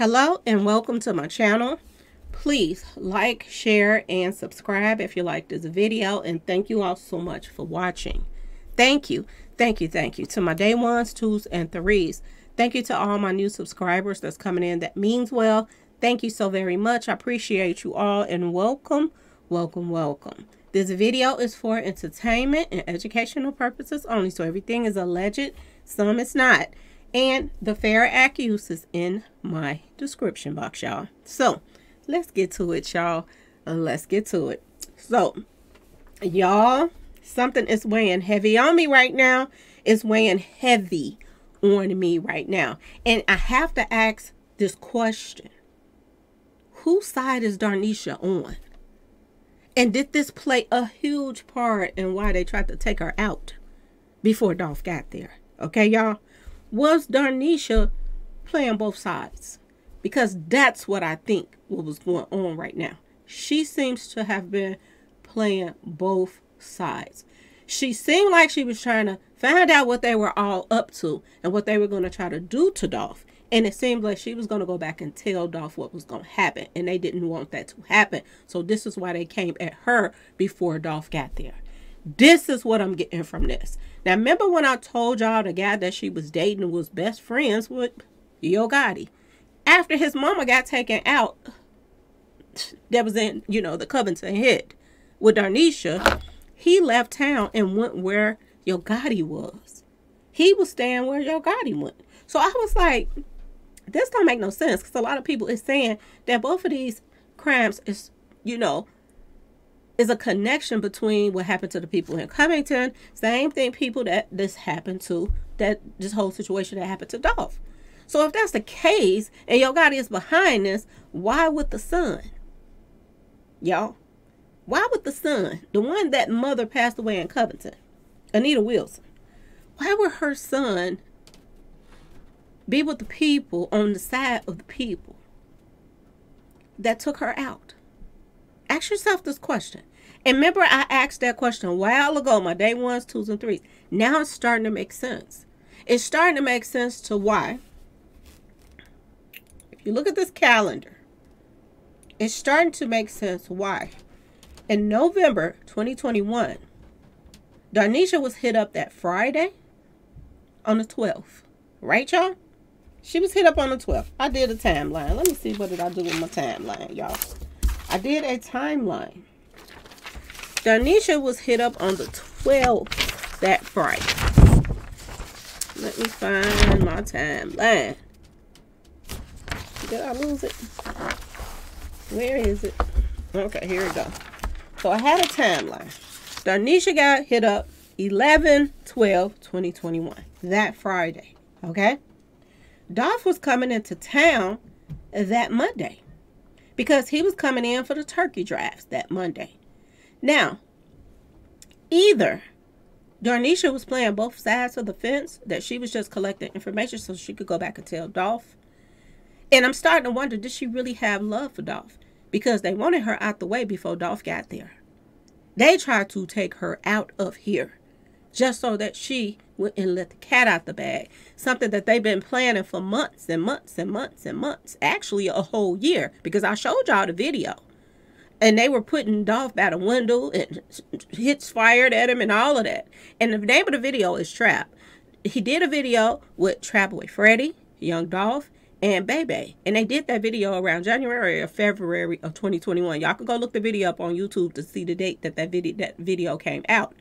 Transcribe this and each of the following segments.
Hello and welcome to my channel. Please like, share, and subscribe if you like this video, and thank you all so much for watching. Thank you to my day ones, twos, and threes. Thank you to all my new subscribers that's coming in. That means well. Thank you so very much. I appreciate you all, and welcome. This video is for entertainment and educational purposes only, so everything is alleged, some is not. And the fair accuse is in my description box, y'all. So let's get to it, y'all. Let's get to it. So, y'all, something is weighing heavy on me right now. It's weighing heavy on me right now. And I have to ask this question. Whose side is Darnisha on? And did this play a huge part in why they tried to take her out before Dolph got there? Okay, y'all? Was Darnisha playing both sides? Because that's what I think what was going on right now. She seems to have been playing both sides. She seemed like she was trying to find out what they were all up to and what they were going to try to do to Dolph. And it seemed like she was going to go back and tell Dolph what was going to happen. And they didn't want that to happen. So this is why they came at her before Dolph got there. This is what I'm getting from this. Now, remember when I told y'all the guy that she was dating was best friends with Yo Gotti? After his mama got taken out, that was in, the Covington hit with Darnisha, he left town and went where Yo Gotti was. He was staying where Yo Gotti went. So I was like, this don't make no sense, because a lot of people is saying that both of these crimes is, is a connection between what happened to the people in Covington, same thing people that this happened to, that this whole situation that happened to Dolph. So if that's the case, and Yo Gotti is behind this, why would the son? Y'all, why would the son, the one that mother passed away in Covington, Anita Wilson, why would her son be with the people on the side of the people that took her out? Ask yourself this question. And remember, I asked that question a while ago, my day ones, twos, and threes. Now it's starting to make sense. It's starting to make sense to why. If you look at this calendar, it's starting to make sense why. In November 2021, Darnisha was hit up that Friday on the 12th. Right, y'all? She was hit up on the 12th. I did a timeline. Let me see, what did I do with my timeline, y'all? I did a timeline. Darnisha was hit up on the 12th that Friday. Let me find my timeline. Did I lose it? Where is it? Okay, here we go. So I had a timeline. Darnisha got hit up 11/12/2021. That Friday. Okay? Dolph was coming into town that Monday, because he was coming in for the turkey drives that Monday. Now, either Darnisha was playing both sides of the fence, that she was just collecting information so she could go back and tell Dolph. And I'm starting to wonder, did she really have love for Dolph? Because they wanted her out the way before Dolph got there. They tried to take her out of here just so that she wouldn't let the cat out the bag. Something that they've been planning for months and months and months and months. Actually, a whole year, because I showed y'all the video. And they were putting Dolph out a window and hits fired at him and all of that. And the name of the video is Trap. He did a video with Trap Boy Freddy, Young Dolph, and Bebe. And they did that video around January or February of 2021. Y'all can go look the video up on YouTube to see the date that that video came out.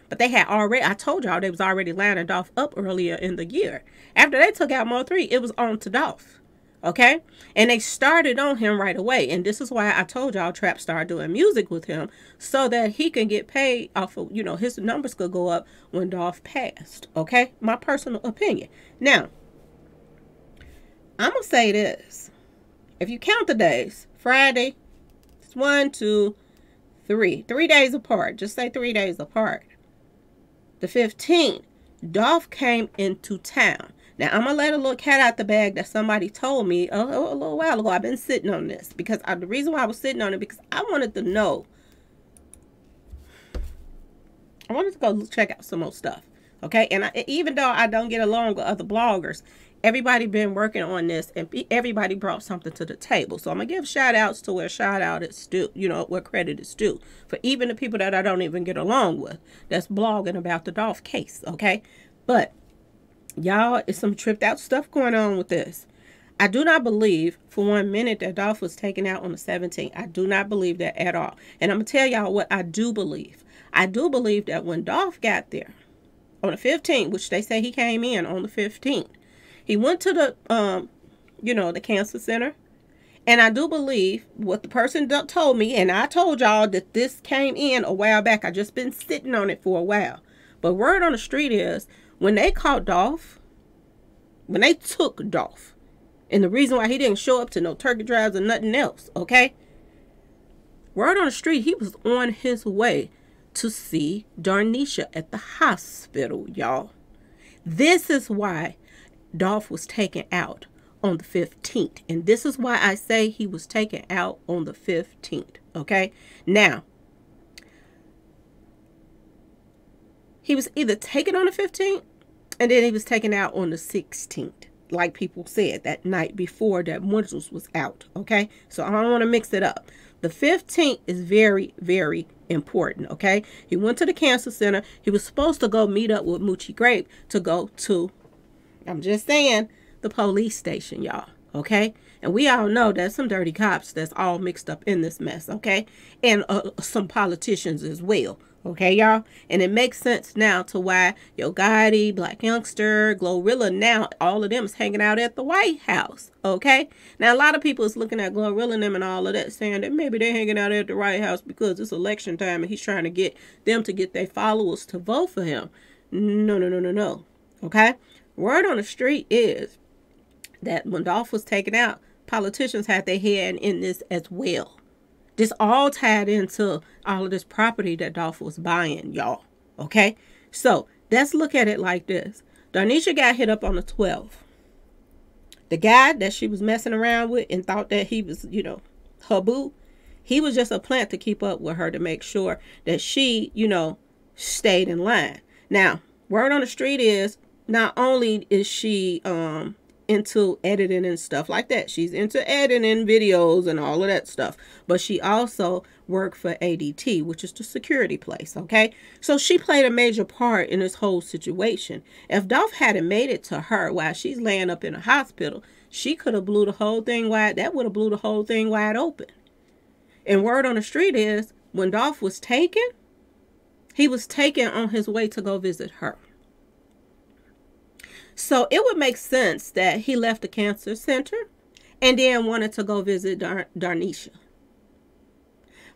But they had already, I told y'all, they was already lining Dolph up earlier in the year. After they took out Mo 3, it was on to Dolph. Okay? And they started on him right away. And this is why I told y'all Trap started doing music with him, so that he can get paid off of, his numbers could go up when Dolph passed. Okay? My personal opinion. Now, I'm going to say this. If you count the days, Friday, it's 1, 2, 3. 3 days apart. Just say 3 days apart. The 15th, Dolph came into town. Now, I'm going to let a little cat out the bag that somebody told me a little while ago. I've been sitting on this, because the reason why I was sitting on it, because I wanted to know. I wanted to go check out some more stuff. Okay? And even though I don't get along with other bloggers, Everybody been working on this, and everybody brought something to the table. So I'm going to give shout outs to where shout out is due, you know, where credit is due. For even the people that I don't even get along with, that's blogging about the Dolph case, okay? But, y'all, it's some tripped out stuff going on with this. I do not believe for 1 minute that Dolph was taken out on the 17th. I do not believe that at all. And I'm going to tell y'all what I do believe. I do believe that when Dolph got there on the 15th, which they say he came in on the 15th, he went to the, you know, the cancer center. And I do believe what the person told me, and I told y'all that this came in a while back. I just been sitting on it for a while. But word on the street is, when they caught Dolph, when they took Dolph, and the reason why he didn't show up to no turkey drives or nothing else, okay? Word on the street, he was on his way to see Darnisha at the hospital, y'all. This is why Dolph was taken out on the 15th. And this is why I say he was taken out on the 15th, okay? Now, he was either taken on the 15th, and then he was taken out on the 16th. Like people said, that night before that Muzzles was out, okay? So I don't want to mix it up. The 15th is very, very important, okay? He went to the cancer center. He was supposed to go meet up with Moochie Grape to go to, I'm just saying, the police station, y'all, okay? And we all know there's some dirty cops that's all mixed up in this mess, okay? And some politicians as well, okay, y'all? And it makes sense now to why Yo Gotti, Black Youngster, Glorilla, now all of them is hanging out at the White House, okay? Now, a lot of people is looking at Glorilla and them and all of that, saying that maybe they're hanging out at the White House because it's election time and he's trying to get them to get their followers to vote for him. No, no, no, no, no, okay? Word on the street is that when Dolph was taken out, politicians had their hand in this as well. This all tied into all of this property that Dolph was buying, y'all. Okay? So, let's look at it like this. Darnisha got hit up on the 12th. The guy that she was messing around with and thought that he was, you know, her boo, he was just a plant to keep up with her to make sure that she, you know, stayed in line. Now, word on the street is, not only is she into editing and stuff like that. She's into editing videos and all of that stuff. But she also worked for ADT, which is the security place, okay? So she played a major part in this whole situation. If Dolph hadn't made it to her while she's laying up in a hospital, she could have blew the whole thing wide. That would have blew the whole thing wide open. And word on the street is, when Dolph was taken, he was taken on his way to go visit her. So it would make sense that he left the cancer center and then wanted to go visit Darnisha.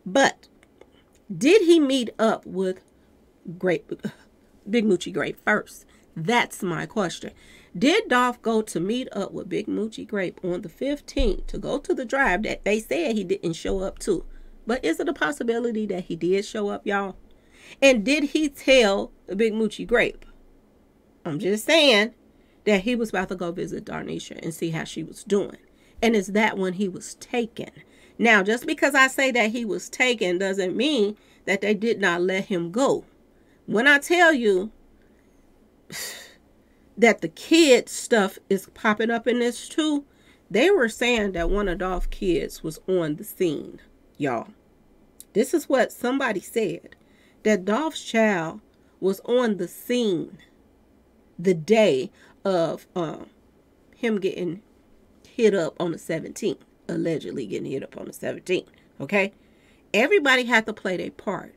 But did he meet up with Big Moochie Grape first? That's my question. Did Dolph go to meet up with Big Moochie Grape on the 15th to go to the drive that they said he didn't show up to? But is it a possibility that he did show up, y'all? And did he tell Big Moochie Grape? I'm just saying that he was about to go visit Darnisha and see how she was doing. And is that when he was taken? Now, just because I say that he was taken doesn't mean that they did not let him go. When I tell you that the kid stuff is popping up in this too, they were saying that one of Dolph's kids was on the scene, y'all. This is what somebody said, that Dolph's child was on the scene the day of him getting hit up on the 17th, allegedly getting hit up on the 17th, okay? Everybody had to play their part.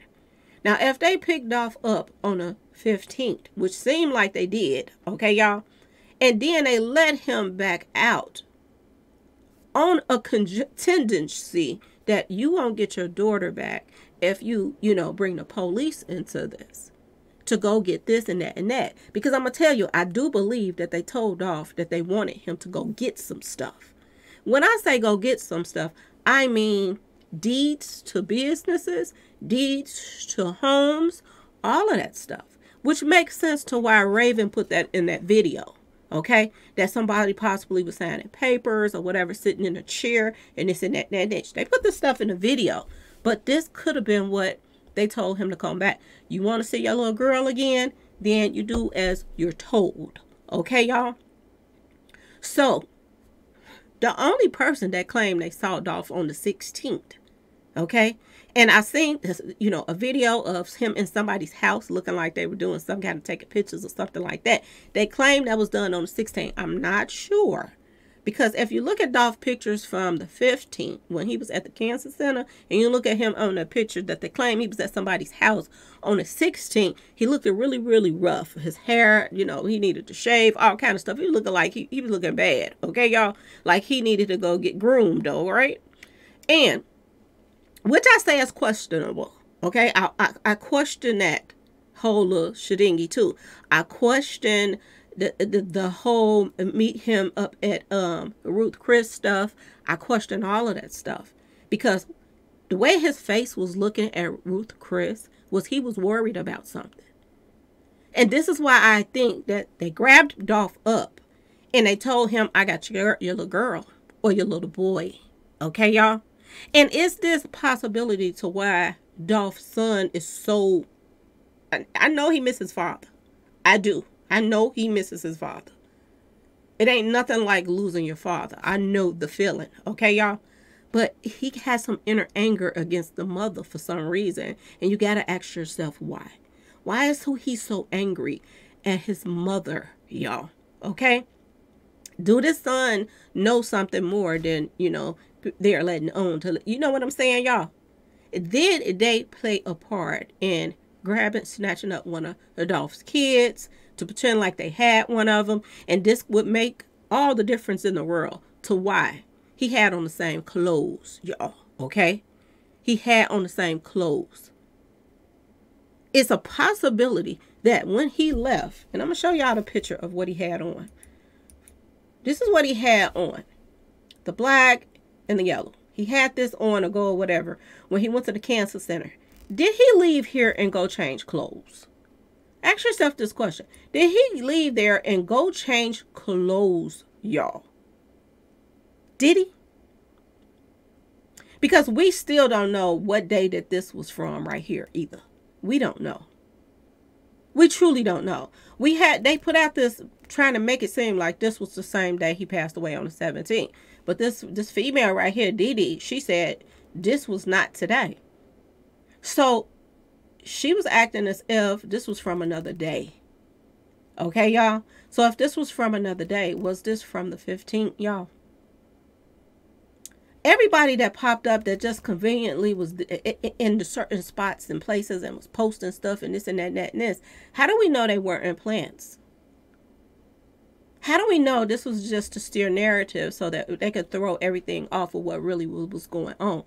Now, if they picked Dolph up on the 15th, which seemed like they did, okay, y'all, and then they let him back out on a contingency that you won't get your daughter back if you know, bring the police into this, to go get this and that and that. Because I'm going to tell you, I do believe that they told Dolph that they wanted him to go get some stuff. When I say go get some stuff, I mean deeds to businesses, deeds to homes, all of that stuff. Which makes sense to why Raven put that in that video. Okay? That somebody possibly was signing papers or whatever, sitting in a chair and this and that and that. They put this stuff in the video. But this could have been what they told him to come back. You want to see your little girl again? Then you do as you're told. Okay, y'all? So the only person that claimed they saw Dolph on the 16th, okay? And I seen this, a video of him in somebody's house looking like they were doing some kind of taking pictures or something like that. They claimed that was done on the 16th. I'm not sure. Because if you look at Dolph pictures from the 15th, when he was at the cancer center, and you look at him on the picture that they claim he was at somebody's house on the 16th, he looked really, really rough. His hair, he needed to shave, all kind of stuff. He was looking like he was looking bad, okay, y'all? Like he needed to go get groomed, though, right? And, which I say is questionable, okay? I question that whole little shedingy, too. I question the whole meet him up at Ruth Chris stuff. I question all of that stuff because the way his face was looking at Ruth Chris was he was worried about something. And this is why I think that they grabbed Dolph up and they told him, I got your little girl or your little boy. Okay, y'all? And is this a possibility to why Dolph's son is so... I know he misses his father. I do. I know he misses his father. It ain't nothing like losing your father. I know the feeling. Okay, y'all? But he has some inner anger against the mother for some reason. And you got to ask yourself why. Why is he so angry at his mother, y'all? Okay? Do this son know something more than, they're letting on to... You know what I'm saying, y'all? Did they play a part in grabbing, snatching up one of Adolph's kids to pretend like they had one of them? And this would make all the difference in the world to why he had on the same clothes, y'all. Okay? He had on the same clothes. It's a possibility that when he left, and I'm going to show y'all the picture of what he had on. This is what he had on. The black and the yellow. He had this on or gold, whatever, when he went to the cancer center. Did he leave here and go change clothes? Ask yourself this question. Did he leave there and go change clothes, y'all? Did he? Because we still don't know what day that this was from right here either. We don't know. We truly don't know. They put out this trying to make it seem like this was the same day he passed away on the 17th. But this female right here, Dee Dee, she said this was not today. So she was acting as if this was from another day. Okay, y'all? So if this was from another day, was this from the 15th, y'all? Everybody that popped up that just conveniently was in the certain spots and places and was posting stuff and this and that and that and this. How do we know they weren't implants? How do we know this was just to steer narrative so that they could throw everything off of what really was going on?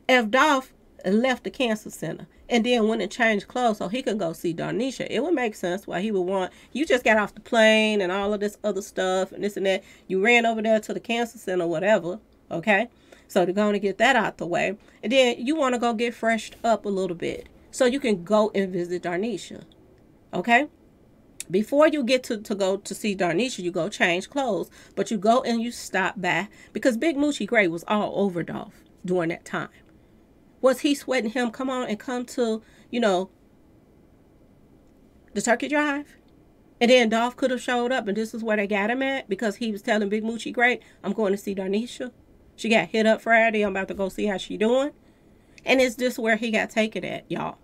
If Dolph left the cancer center and then went and changed clothes so he could go see Darnisha, it would make sense why he would want, you just got off the plane and all of this other stuff and this and that. You ran over there to the cancer center, whatever. Okay, so they're going to get that out the way. And then you want to go get freshed up a little bit so you can go and visit Darnisha. Okay, before you get to go to see Darnisha, you go change clothes, but you go and you stop by because Big Moochie Gray was all over Dolph during that time. Was he sweating him? Come on and come to, the turkey drive. And then Dolph could have showed up and this is where they got him at because he was telling Big Moochie Gray, I'm going to see Darnisha. She got hit up Friday. I'm about to go see how she doing. And is this where he got taken at, y'all?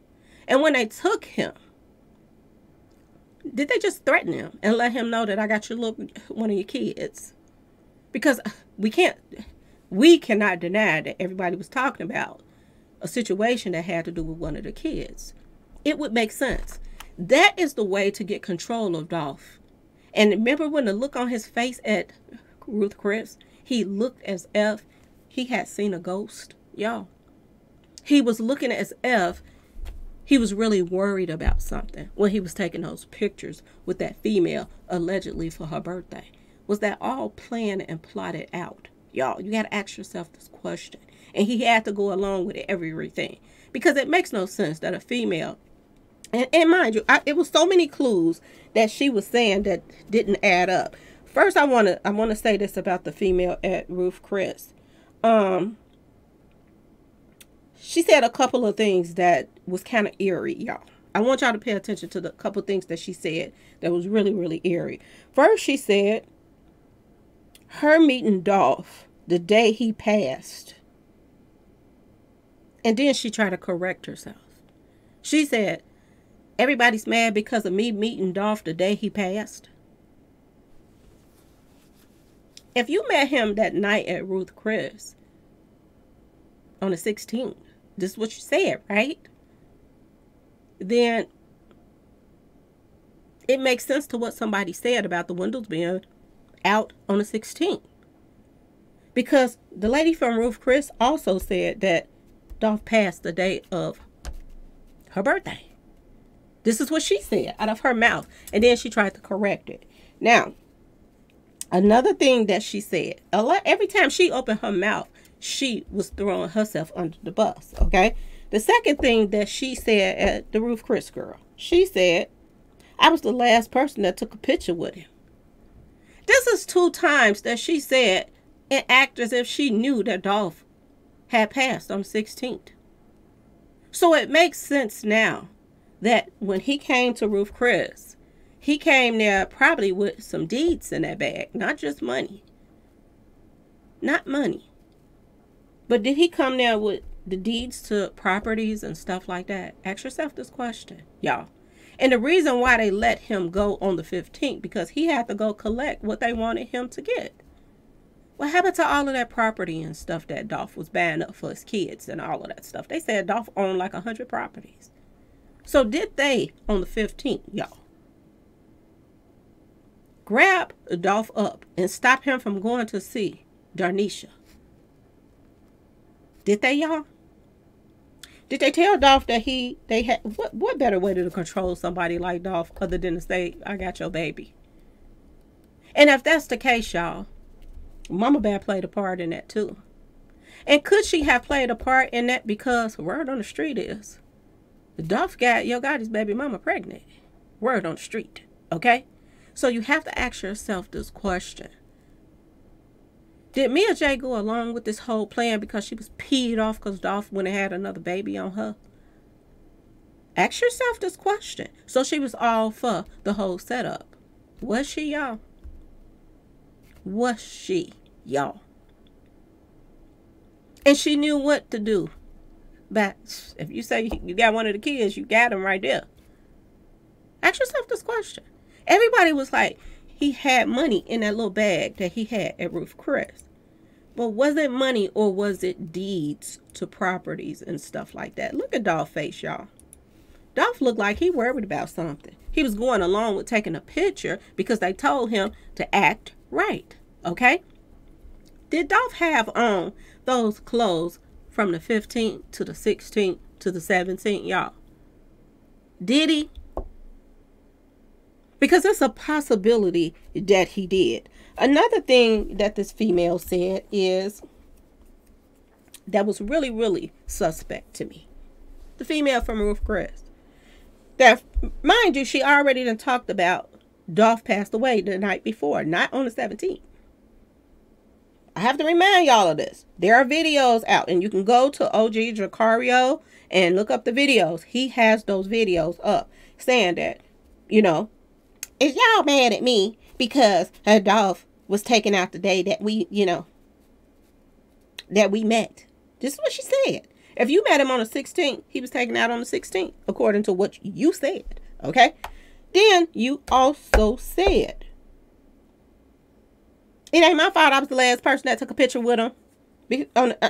And when they took him, did they just threaten him and let him know that I got one of your kids? Because we cannot deny that everybody was talking about a situation that had to do with one of the kids. It would make sense. That is the way to get control of Dolph. And remember when the look on his face at Ruth Chris, he looked as if he had seen a ghost, y'all. He was looking as if he was really worried about something when he was taking those pictures with that female allegedly for her birthday. Was that all planned and plotted out? Y'all, you got to ask yourself this question. And he had to go along with everything because it makes no sense that a female, and mind you, it was so many clues that she was saying that didn't add up. First, I want to say this about the female at Ruth Chris. She said a couple of things that was kind of eerie, y'all. I want y'all to pay attention to the couple things that she said that was really, really eerie. First, she said her meeting Dolph the day he passed. And then she tried to correct herself. She said, everybody's mad because of me meeting Dolph the day he passed. If you met him that night at Ruth Chris on the 16th, this is what you said, right? Then it makes sense to what somebody said about the windows being out on the 16th. Because the lady from Ruth Chris also said that Dolph passed the day of her birthday. This is what she said out of her mouth. And then she tried to correct it. Now, another thing that she said, every time she opened her mouth, she was throwing herself under the bus, okay? The second thing that she said at the Ruth Chris girl, she said, I was the last person that took a picture with him. This is 2 times that she said and act as if she knew that Dolph had passed on the 16th. So it makes sense now that when he came to Ruth Chris, he came there probably with some deeds in that bag, not just money. Not money. But did he come there with the deeds to properties and stuff like that? Ask yourself this question, y'all. And the reason why they let him go on the 15th, because he had to go collect what they wanted him to get. What happened to all of that property and stuff that Dolph was buying up for his kids and all of that stuff? They said Dolph owned like 100 properties. So did they, on the 15th, y'all, grab Dolph up and stop him from going to see Darnisha? Did they, y'all? Did they tell Dolph that they had, what better way to control somebody like Dolph other than to say, I got your baby? And if that's the case, y'all, Mama Bear played a part in that too. And could she have played a part in that because word on the street is Dolph got his baby mama pregnant. Word on the street, okay? So you have to ask yourself this question. Did Mia J go along with this whole plan because she was peed off because Dolph went and had another baby on her? Ask yourself this question. So she was all for the whole setup. Was she, y'all? Was she, y'all? And she knew what to do. But if you say you got one of the kids, you got him right there. Ask yourself this question. Everybody was like, he had money in that little bag that he had at Ruth Chris. But was it money or was it deeds to properties and stuff like that? Look at Dolph's face, y'all. Dolph looked like he worried about something. He was going along with taking a picture because they told him to act right, okay? Did Dolph have on those clothes from the 15th to the 16th to the 17th, y'all? Did he? Because it's a possibility that he did. Another thing that this female said is that was really, really suspect to me. The female from Ruth Chris. That, mind you, she already done talked about Dolph passed away the night before, not on the 17th. I have to remind y'all of this. There are videos out, and you can go to OG Jacario and look up the videos. He has those videos up saying that, you know, is y'all mad at me because Dolph was taken out the day that we, that we met? This is what she said. If you met him on the 16th, he was taken out on the 16th, according to what you said, okay? Then you also said, it ain't my fault I was the last person that took a picture with him.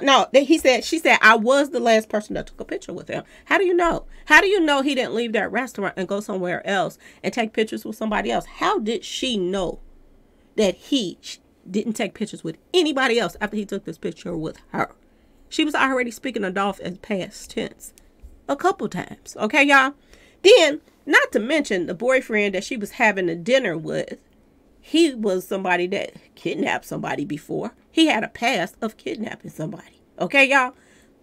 No, she said, I was the last person that took a picture with him. How do you know? How do you know he didn't leave that restaurant and go somewhere else and take pictures with somebody else? How did she know that he didn't take pictures with anybody else after he took this picture with her? She was already speaking of Dolph as past tense a couple times. Okay, y'all? Then, not to mention the boyfriend that she was having a dinner with. He was somebody that kidnapped somebody before. He had a past of kidnapping somebody. Okay, y'all?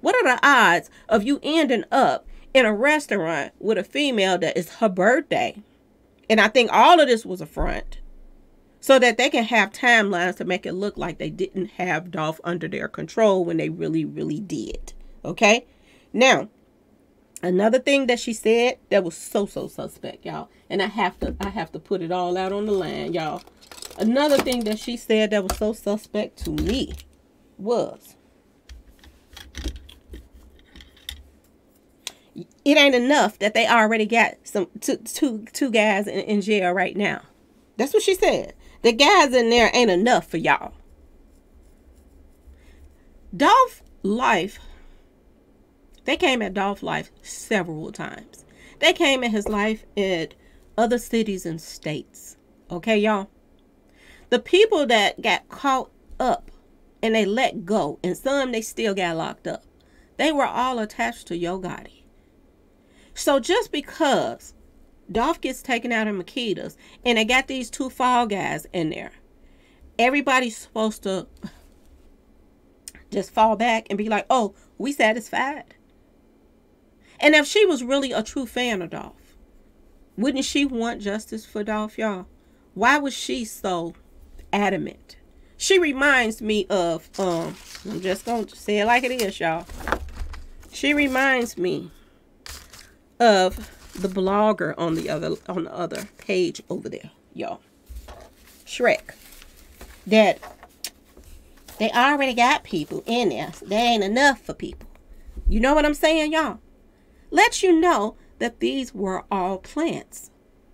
What are the odds of you ending up in a restaurant with a female that is her birthday? And I think all of this was a front so that they can have timelines to make it look like they didn't have Dolph under their control when they really, really did. Okay? Now, Another thing that she said that was so suspect, y'all. And I have to put it all out on the line, y'all. Another thing that she said that was so suspect to me was, it ain't enough that they already got two guys in jail right now. That's what she said. The guys in there ain't enough for y'all. Dolph life. They came at Dolph's life several times. They came at his life in other cities and states. Okay, y'all? The people that got caught up and they let go, and some they still got locked up, they were all attached to Yo Gotti. So just because Dolph gets taken out of Makeda's and they got these two fall guys in there, everybody's supposed to just fall back and be like, oh, we satisfied. And if she was really a true fan of Dolph, wouldn't she want justice for Dolph, y'all? Why was she so adamant? She reminds me of, I'm just going to say it like it is, y'all. She reminds me of the blogger on the other page over there, y'all. Shrek. That they already got people in there. So there ain't enough for people. You know what I'm saying, y'all? Let you know that these were all plants.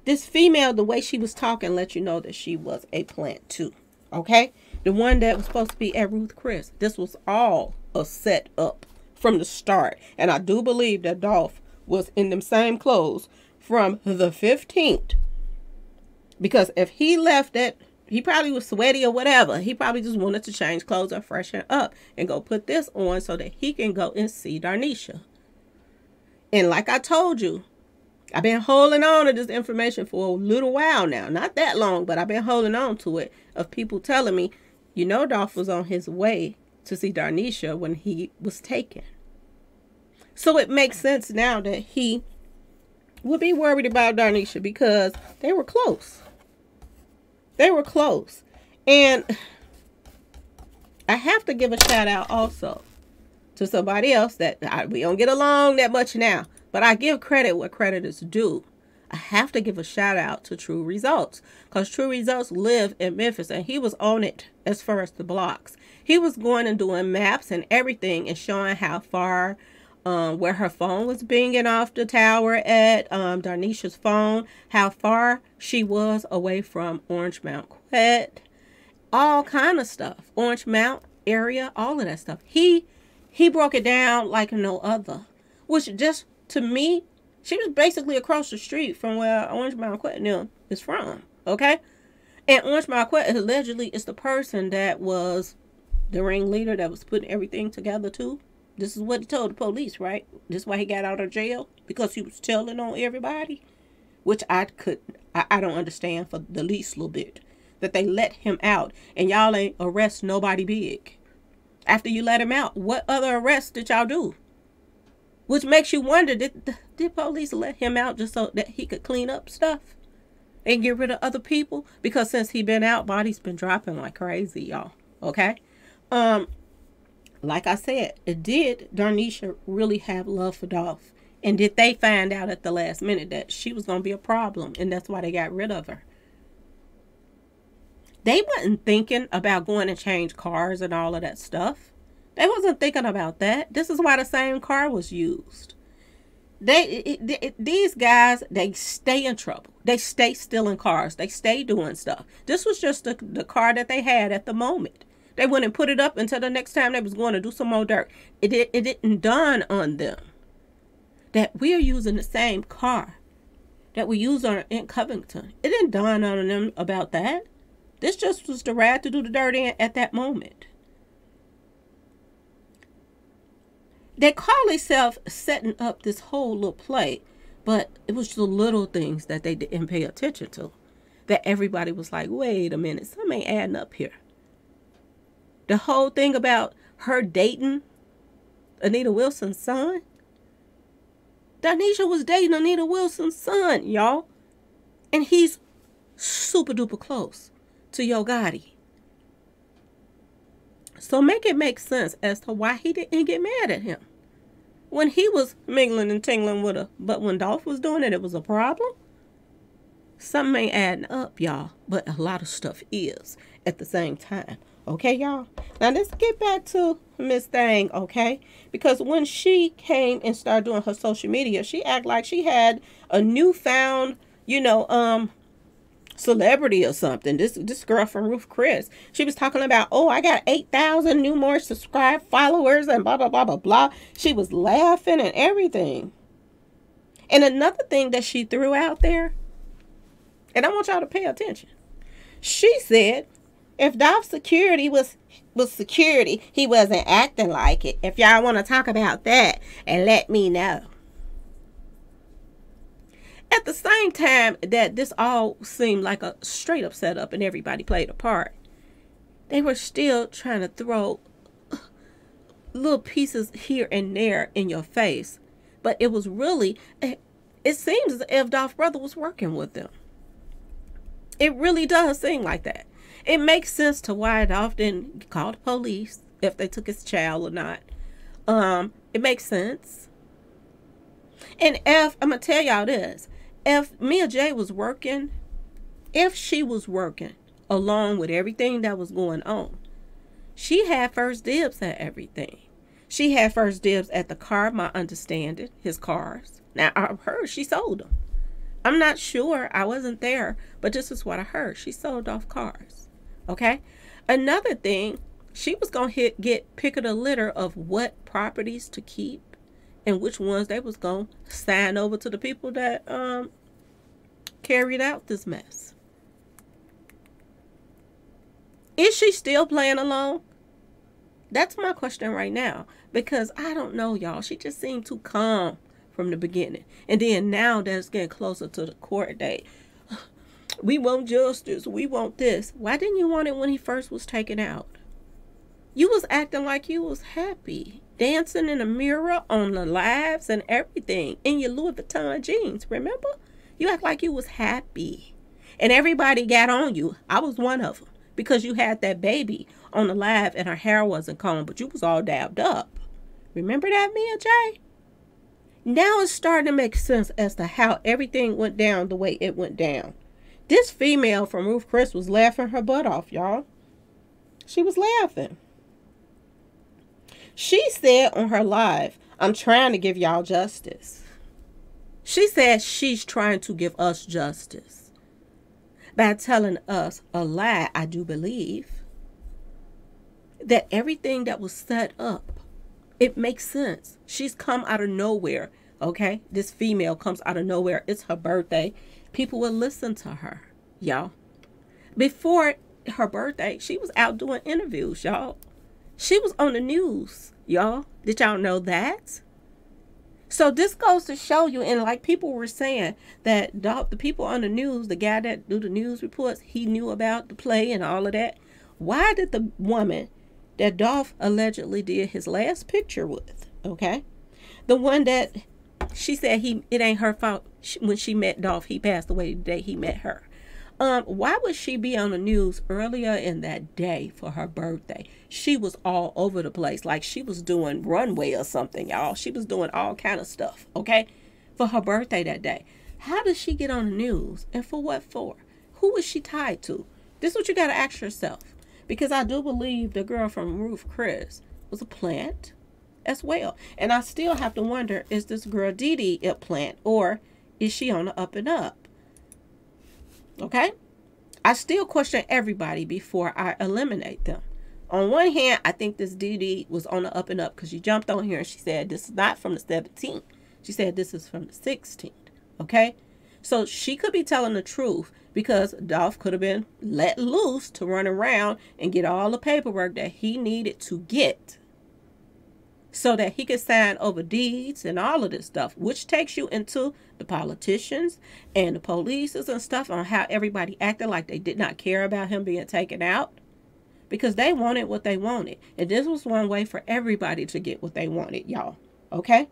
This female, the way she was talking, let you know that she was a plant too. Okay? The one that was supposed to be at Ruth Chris. This was all a set up from the start. And I do believe that Dolph was in them same clothes from the 15th. Because if he left that, he probably was sweaty or whatever. He probably just wanted to change clothes or freshen up and go put this on so that he can go and see Darnisha. And like I told you, I've been holding on to this information for a little while now. Not that long, but I've been holding on to it. Of people telling me, you know, Dolph was on his way to see Darnisha when he was taken. So it makes sense now that he would be worried about Darnisha because they were close. They were close. And I have to give a shout out also to somebody else that we don't get along that much now. But I give credit where credit is due. I have to give a shout out to True Results. Because True Results live in Memphis. And he was on it as far as the blocks. He was going and doing maps and everything. And showing how far, where her phone was binging off the tower at Darnisha's phone. How far she was away from Orange Mount Quet. All kind of stuff. Orange Mount area. All of that stuff. He broke it down like no other. Which just, to me, she was basically across the street from where Orange Mount Quet is from. Okay? And Orange Mount Quet allegedly is the person that was the ringleader that was putting everything together too. This is what he told the police, right? This is why he got out of jail. Because he was telling on everybody. Which I don't understand for the least little bit. That they let him out. And y'all ain't arrest nobody big. After you let him out, what other arrests did y'all do? Which makes you wonder, did police let him out just so that he could clean up stuff? And get rid of other people? Because since he been out, bodies been dropping like crazy, y'all. Okay? Like I said, did Darnisha really have love for Dolph? And did they find out at the last minute that she was going to be a problem? And that's why they got rid of her? They wasn't thinking about going to change cars and all of that stuff. They wasn't thinking about that. This is why the same car was used. These guys, they stay in trouble. They stay stealing cars. They stay doing stuff. This was just the car that they had at the moment. They wouldn't put it up until the next time they was going to do some more dirt. It didn't dawn on them that we are using the same car that we used in Covington. It didn't dawn on them about that. This just was the ride to do the dirt in at that moment. They call themselves setting up this whole little play, but it was the little things that they didn't pay attention to. That everybody was like, wait a minute, something ain't adding up here. The whole thing about her dating Anita Wilson's son. Darnisha was dating Anita Wilson's son, y'all. And he's super duper close to Yo Gotti. So make it make sense as to why he didn't get mad at him. when he was mingling and tingling with her. But when Dolph was doing it, it was a problem. Something ain't adding up, y'all. But a lot of stuff is at the same time. Okay, y'all? Now, let's get back to Miss Thang, okay? Because when she came and started doing her social media, she acted like she had a newfound, celebrity or something. This girl from Ruth Chris. She was talking about, oh, I got 8,000 new more subscribed followers and blah, blah, blah, blah, blah. She was laughing and everything. And another thing that she threw out there, and I want y'all to pay attention. She said, if Dolph security was security, he wasn't acting like it. If y'all want to talk about that, and let me know. At the same time that this all seemed like a straight up setup and everybody played a part, they were still trying to throw little pieces here and there in your face. But it was really, it seems as if Dolph's brother was working with them. It really does seem like that. It makes sense to why Dolph didn't call the police if they took his child or not. It makes sense. And I'm going to tell y'all this. If Mia J was working, if she was working along with everything that was going on, she had first dibs at everything. She had first dibs at the car, my understanding, his cars. Now, I heard she sold them. I'm not sure. I wasn't there, but this is what I heard. She sold off cars. Okay? Another thing, she was going to pick of the litter of what properties to keep and which ones they was going to sign over to the people that carried out this mess. Is she still playing along? That's my question right now. Because I don't know, y'all. She just seemed too calm from the beginning. And then now that it's getting closer to the court date, we want justice. We want this. Why didn't you want it when he first was taken out? You was acting like you was happy. Dancing in the mirror on the lives and everything. In your Louis Vuitton jeans, remember? You act like you was happy. And everybody got on you. I was one of them. Because you had that baby on the live and her hair wasn't combed, but you was all dabbed up. Remember that, Mia J? Now it's starting to make sense as to how everything went down the way it went down. This female from Ruth Chris was laughing her butt off, y'all. She was laughing. She said on her live, I'm trying to give y'all justice. She said she's trying to give us justice by telling us a lie, I do believe, that everything that was set up, it makes sense. She's come out of nowhere, okay? This female comes out of nowhere. It's her birthday. People will listen to her, y'all. Before her birthday, she was out doing interviews, y'all. She was on the news, y'all. Did y'all know that? So this goes to show you, and like people were saying, that the people on the news, the guy that do the news reports, he knew about the play and all of that. Why did the woman that Dolph allegedly did his last picture with, okay, the one that she said it ain't her fault when she met Dolph, he passed away the day he met her. Why would she be on the news earlier in that day for her birthday? She was all over the place. Like she was doing runway or something, y'all. She was doing all kind of stuff, okay, for her birthday that day. How did she get on the news? And for what for? Who was she tied to? This is what you got to ask yourself. Because I do believe the girl from Ruth Chris was a plant as well. And I still have to wonder, is this girl Dee Dee a plant? Or is she on the up and up? Okay? I still question everybody before I eliminate them. On one hand, I think this Dee Dee was on the up and up because she jumped on here and she said this is not from the 17th. She said this is from the 16th. Okay? So she could be telling the truth because Dolph could have been let loose to run around and get all the paperwork that he needed to get so that he could sign over deeds and all of this stuff, which takes you into the politicians and the police and stuff on how everybody acted like they did not care about him being taken out because they wanted what they wanted. And this was one way for everybody to get what they wanted, y'all. Okay?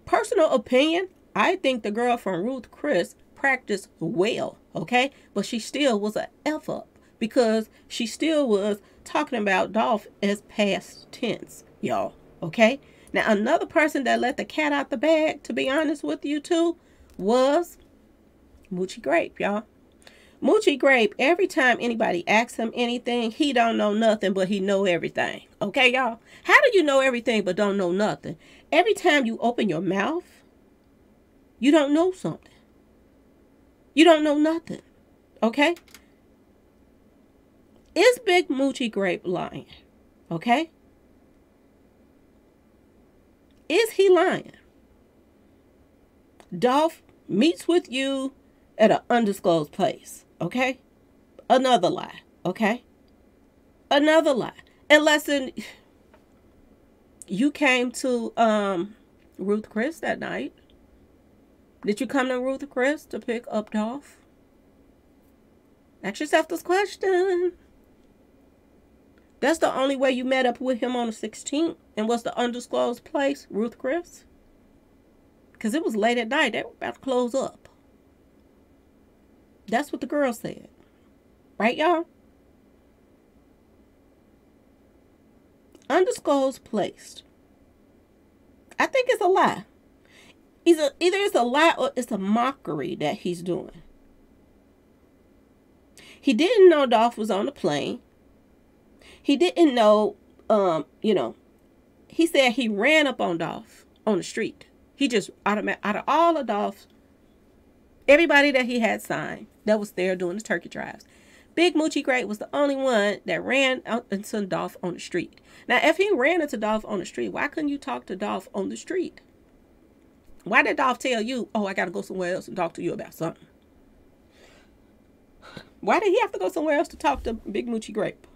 Personal opinion, I think the girl from Ruth Chris practiced well, okay? But she still was a F up because she still was talking about Dolph as past tense, y'all, okay? Now, another person that let the cat out the bag, to be honest with you too, was Moochie Grape, y'all. Moochie Grape, every time anybody asks him anything, he don't know nothing, but he know everything. Okay, y'all? How do you know everything but don't know nothing? Every time you open your mouth, you don't know something. You don't know nothing. Okay? Is Big Moochie Grape lying? Okay? Is he lying? Dolph meets with you at an undisclosed place. Okay? Another lie. Okay? Another lie. Unless you came to Ruth Chris that night. Did you come to Ruth Chris to pick up Dolph? Ask yourself this question. That's the only way you met up with him on the 16th. And was the undisclosed place Ruth Chris? Because it was late at night. They were about to close up. That's what the girl said. Right, y'all? Undisclosed place. I think it's a lie. Either it's a lie or it's a mockery that he's doing. He didn't know Dolph was on the plane. He didn't know, he said he ran up on Dolph on the street. He just, out of all of Dolph's, everybody that he had signed that was there doing the turkey drives, Big Moochie Grape was the only one that ran out into Dolph on the street. Now, if he ran into Dolph on the street, why couldn't you talk to Dolph on the street? Why did Dolph tell you, oh, I got to go somewhere else and talk to you about something? Why did he have to go somewhere else to talk to Big Moochie Grape?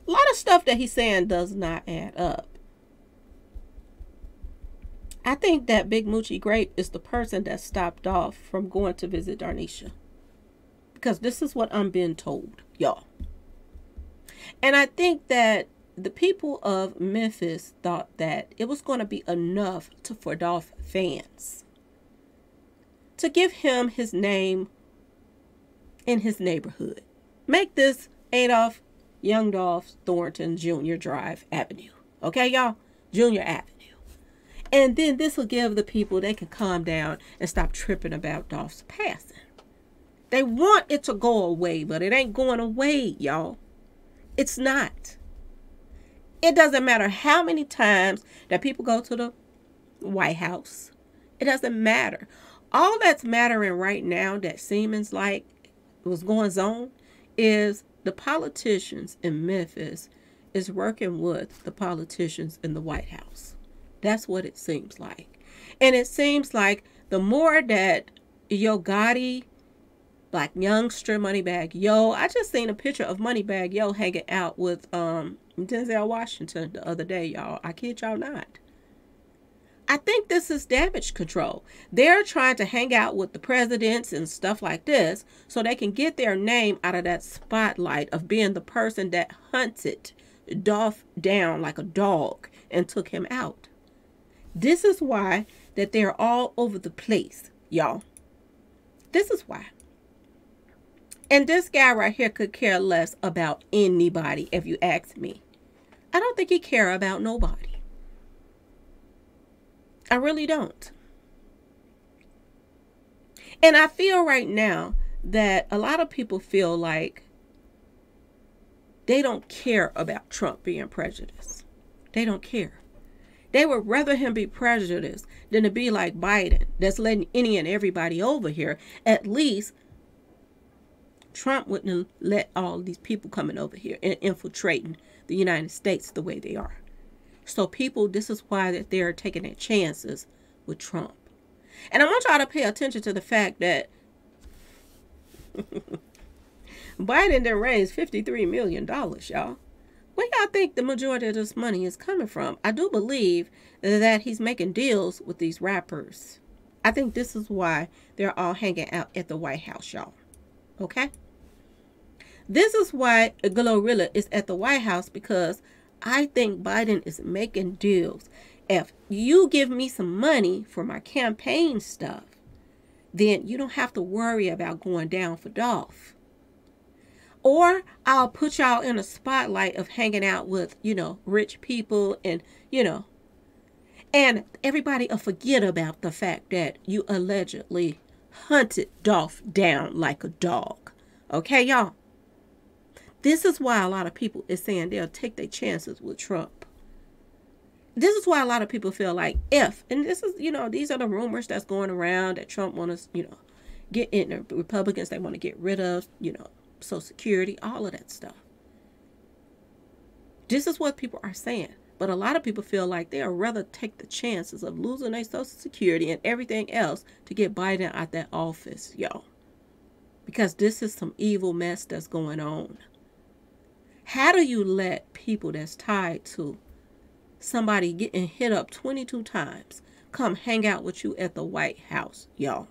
A lot of stuff that he's saying does not add up. I think that Big Moochie Grape is the person that stopped Dolph from going to visit Darnisha. Because this is what I'm being told, y'all. And I think that the people of Memphis thought that it was going to be enough for Dolph fans to give him his name in his neighborhood. Make this Adolph Young Dolph Thornton Jr. Drive Avenue. Okay, y'all? Junior Avenue. And then this will give the people, they can calm down and stop tripping about Dolph's passing. They want it to go away, but it ain't going away, y'all. It's not. It doesn't matter how many times that people go to the White House. It doesn't matter. All that's mattering right now that seems like was going on is the politicians in Memphis is working with the politicians in the White House. That's what it seems like. And it seems like the more that Yo Gotti, Black Youngster, Moneybag Yo, I just seen a picture of Moneybag Yo hanging out with Denzel Washington the other day, y'all. I kid y'all not. I think this is damage control. They're trying to hang out with the presidents and stuff like this so they can get their name out of that spotlight of being the person that hunted Dolph down like a dog and took him out. This is why that they're all over the place, y'all. This is why. And this guy right here could care less about anybody, if you ask me. I don't think he care about nobody. I really don't. And I feel right now that a lot of people feel like they don't care about Trump being prejudiced. They don't care. They would rather him be prejudiced than to be like Biden, that's letting any and everybody over here. At least Trump wouldn't let all these people coming over here and infiltrating the United States the way they are. So people, this is why that they're taking their chances with Trump. And I want y'all to pay attention to the fact that Biden done raised $53 million, y'all. Where y'all think the majority of this money is coming from? I do believe that he's making deals with these rappers. I think this is why they're all hanging out at the White House, y'all. Okay? This is why Glorilla is at the White House, because I think Biden is making deals. If you give me some money for my campaign stuff, then you don't have to worry about going down for Dolph. Or I'll put y'all in a spotlight of hanging out with, rich people and, And everybody will forget about the fact that you allegedly hunted Dolph down like a dog. Okay, y'all? This is why a lot of people is saying they'll take their chances with Trump. This is why a lot of people feel like and this is, these are the rumors that's going around that Trump wants to, get in. The Republicans, they want to get rid of, Social Security, all of that stuff. This is what people are saying. But a lot of people feel like they'll rather take the chances of losing their Social Security and everything else to get Biden out that office, y'all. Because this is some evil mess that's going on. How do you let people that's tied to somebody getting hit up 22 times come hang out with you at the White House, y'all?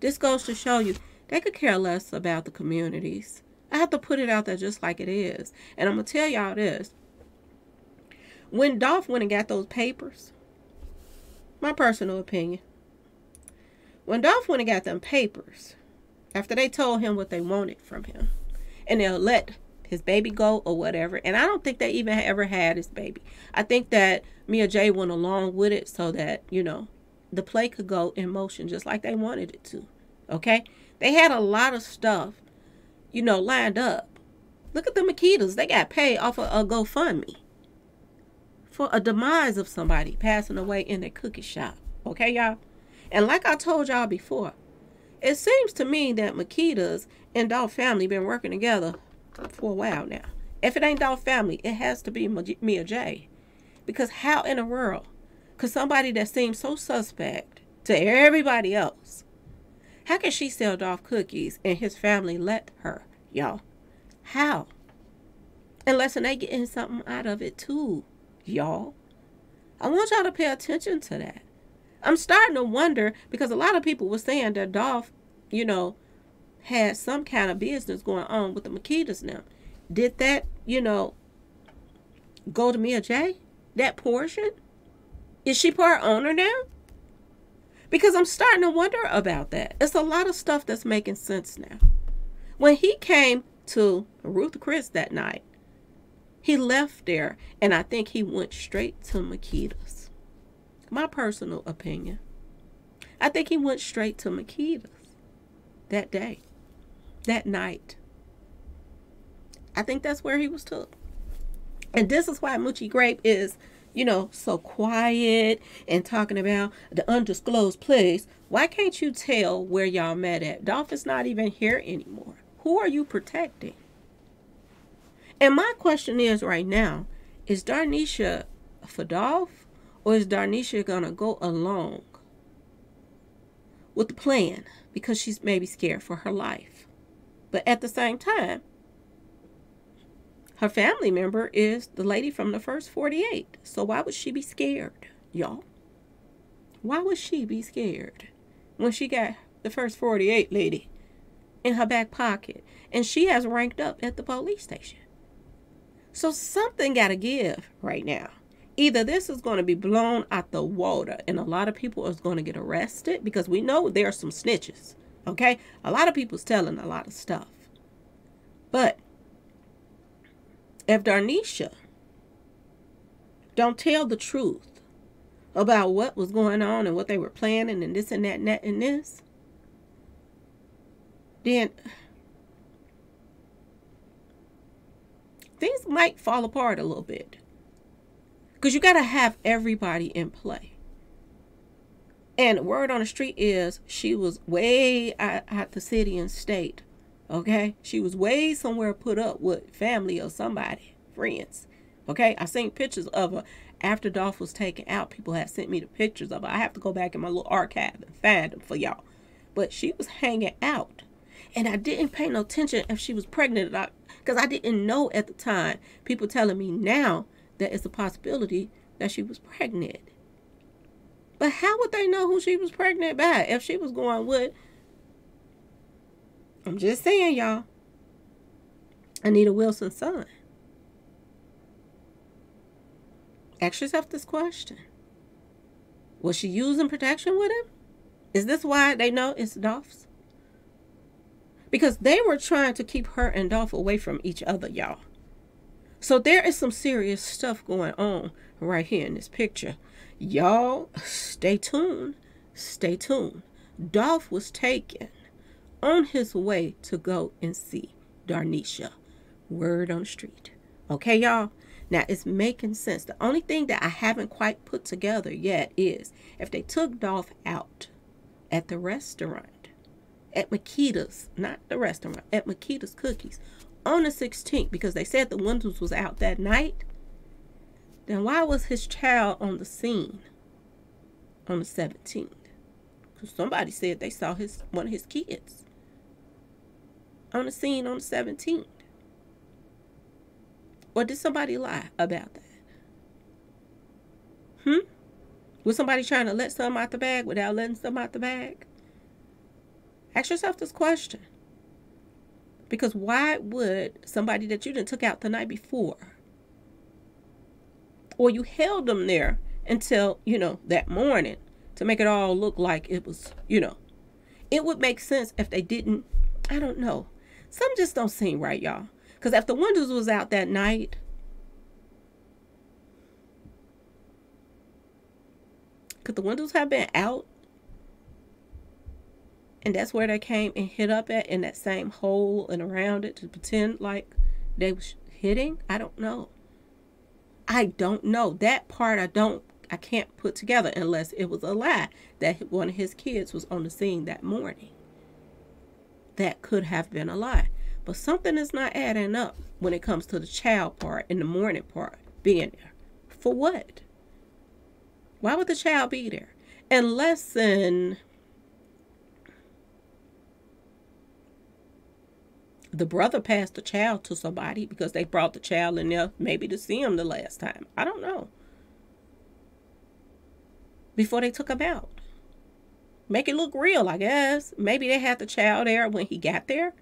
This goes to show you they could care less about the communities. I have to put it out there just like it is. And I'm going to tell y'all this. When Dolph went and got those papers, my personal opinion, when Dolph went and got them papers, after they told him what they wanted from him, and they'll let his baby go or whatever, and I don't think they even ever had his baby. I think that Mia J went along with it so that, the play could go in motion just like they wanted it to. Okay? They had a lot of stuff, lined up. Look at the Makitas. They got paid off of a GoFundMe for a demise of somebody passing away in their cookie shop. Okay, y'all? And like I told y'all before, it seems to me that Makitas and Dolph family been working together for a while now. If it ain't Dolph family, it has to be Mia J. Because how in the world could somebody that seems so suspect to everybody else, how can she sell Dolph cookies and his family let her, y'all? How? Unless they getting something out of it too, y'all. I want y'all to pay attention to that. I'm starting to wonder, because a lot of people were saying that Dolph, had some kind of business going on with the Makitas now. Did that, go to Mia J? That portion? Is she part owner now? Because I'm starting to wonder about that. It's a lot of stuff that's making sense now. When he came to Ruth Chris that night, he left there, and I think he went straight to Makitas. My personal opinion. I think he went straight to Makitas that day, that night. I think that's where he was took. And this is why Moochie Grape is, so quiet and talking about the undisclosed place. Why can't you tell where y'all met at? Dolph is not even here anymore. Who are you protecting? And my question is right now, is Darnisha for Dolph, or is Darnisha going to go along with the plan because she's maybe scared for her life? But at the same time, her family member is the lady from the first 48. So why would she be scared, y'all? Why would she be scared when she got the first 48 lady in her back pocket and she has ranked up at the police station? So something got to give right now. Either this is going to be blown out the water and a lot of people are going to get arrested, because we know there are some snitches. Okay? A lot of people's telling a lot of stuff. But if Darnisha don't tell the truth about what was going on and what they were planning and this and that and that and this, then things might fall apart a little bit. Because you got to have everybody in play. And word on the street is she was way out the city and state. Okay? She was way somewhere put up with family or somebody, friends. Okay? I seen pictures of her after Dolph was taken out. People have sent me the pictures of her. I have to go back in my little archive and find them for y'all. But she was hanging out. And I didn't pay no attention if she was pregnant or not, because I didn't know at the time. People telling me now that it's a possibility that she was pregnant. But how would they know who she was pregnant by if she was going with? I'm just saying, y'all. Anita Wilson's son. Ask yourself this question. Was she using protection with him? Is this why they know it's Dolph's? Because they were trying to keep her and Dolph away from each other, y'all. So there is some serious stuff going on right here in this picture. Y'all, stay tuned. Stay tuned. Dolph was taken on his way to go and see Darnisha. Word on the street. Okay, y'all? Now, it's making sense. The only thing that I haven't quite put together yet is if they took Dolph out at the restaurant, at Makita's, not the restaurant, at Makita's Cookies, on the 16th, because they said the windows was out that night, then why was his child on the scene on the 17th? Because somebody said they saw one of his kids on the scene on the 17th. Or did somebody lie about that? Was somebody trying to let something out the bag without letting something out the bag? Ask yourself this question. Because why would somebody that you didn't took out the night before, or you held them there until, that morning to make it all look like it was, it would make sense if they didn't, I don't know. Some just don't seem right, y'all. Because if the windows was out that night, could the windows have been out? And that's where they came and hit up at, in that same hole and around it, to pretend like they was hitting? I don't know. I don't know. That part I can't put together unless it was a lie that one of his kids was on the scene that morning. That could have been a lie. But something is not adding up when it comes to the child part and the morning part being there. For what? Why would the child be there? Unless the brother passed the child to somebody because they brought the child in there maybe to see him the last time. I don't know. Before they took him out. Make it look real, I guess. Maybe they had the child there when he got there.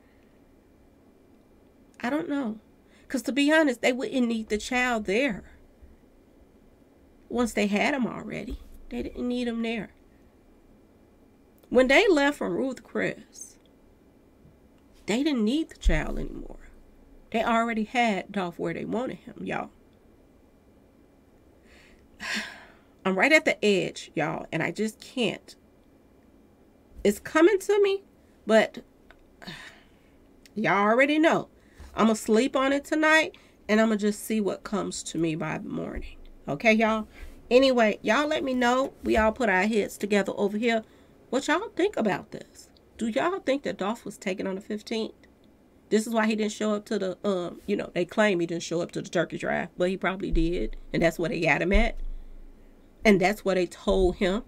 I don't know. Because to be honest, they wouldn't need the child there. Once they had him already. They didn't need him there. When they left from Ruth Chris, they didn't need the child anymore. They already had Dolph where they wanted him, y'all. I'm right at the edge, y'all, and I just can't. It's coming to me, but y'all already know. I'm going to sleep on it tonight, and I'm going to just see what comes to me by the morning. Okay, y'all? Anyway, y'all let me know. We all put our heads together over here. What y'all think about this? Do y'all think that Dolph was taken on the 15th? This is why he didn't show up to the, they claim he didn't show up to the turkey drive, but he probably did. And that's where they got him at. And that's what they told him.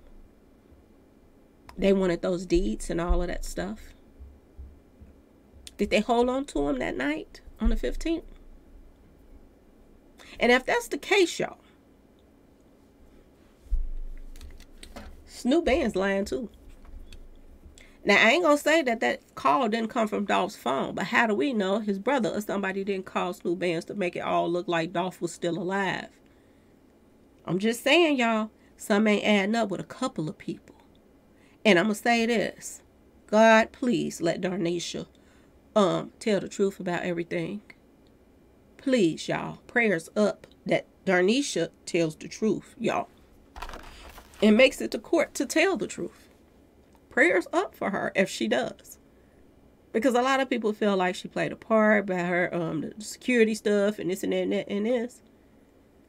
They wanted those deeds and all of that stuff. Did they hold on to him that night on the 15th? And if that's the case, y'all, Snoop Band's lying too. Now, I ain't going to say that call didn't come from Dolph's phone, but how do we know his brother or somebody didn't call Snoop Bands to make it all look like Dolph was still alive? I'm just saying, y'all, some ain't adding up with a couple of people. And I'm going to say this. God, please let Darnisha tell the truth about everything. Please, y'all. Prayers up that Darnisha tells the truth, y'all. And makes it to court to tell the truth. Prayers up for her if she does. Because a lot of people feel like she played a part by her the security stuff and this and that and this.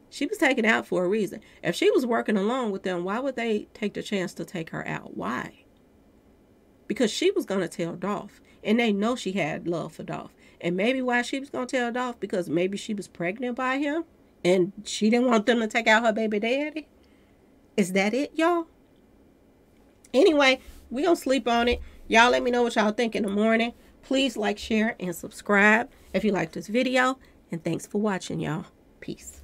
She was taken out for a reason. If she was working along with them, why would they take the chance to take her out? Why? Because she was going to tell Dolph. And they know she had love for Dolph. And maybe why she was going to tell Dolph, because maybe she was pregnant by him. And she didn't want them to take out her baby daddy. Is that it, y'all? Anyway, we're going to sleep on it. Y'all let me know what y'all think in the morning. Please like, share, and subscribe if you like this video. And thanks for watching, y'all. Peace.